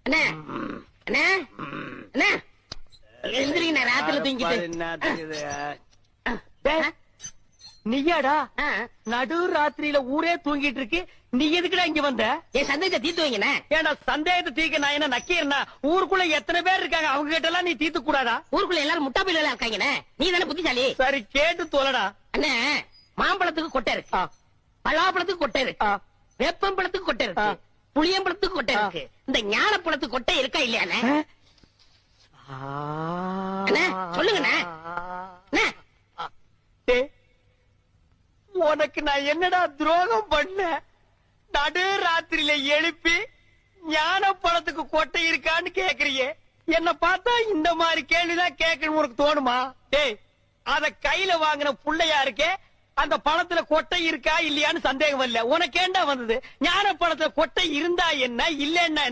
அண்ணே அண்ணே அண்ணே எந்திரிங்க, ராத்திரில தூங்கிட்டு. நீயாடா நடு ராத்திரியில ஊரே தூங்கிட்டு இருக்கு, நீ எதுக்குடா இங்க வந்த? என் சந்தேகத்தை தீர்த்து வைங்கண்ணே. ஏன்னா சந்தேகத்தை தீர்க்க நான் என்ன நக்கீரனா? ஊருக்குள்ள எத்தனை பேர் இருக்காங்க, அவங்க கிட்ட எல்லாம் நீ தீர்த்து கூடாதா? ஊருக்குள்ள எல்லாரும் முட்டா பையில இருக்காங்கண்ணே, நீ தானே புத்திசாலி. சரி கேட்டு தோலடா. அண்ணே, மாம்பழத்துக்கு கொட்டை இருக்கு, பலாப்பழத்துக்கு கொட்டை இருக்கு, வேப்பம்பழத்துக்கு கொட்டை இருக்கு, புளியம்பழத்துக்கு கொட்டை இருக்கு. இந்த ஞானப்பழத்துக்கு கொட்டை இருக்கா இல்லையாண்ணே? அண்ணே சொல்லுங்கண்ணே. உனக்கு நான் என்னடா துரோகம் பண்ண? நடு ராத்திரியில எழுப்பி ஞான பழத்துக்கு கொட்டை இருக்கான்னு கேக்குறியே, என்ன பார்த்தா இந்த மாதிரி கேள்விதான் கேட்கணும் உனக்கு தோணுமா? டேய், அத கையில வாங்கின புள்ளையா இருக்கே, அந்த பழத்துல கொட்டை இருக்கா இல்லையான்னு சந்தேகம் வரல. உனக்கு ஏண்டா வந்தது? ஞான பழத்துல கொட்டை இருந்தா என்ன, இல்லன்னா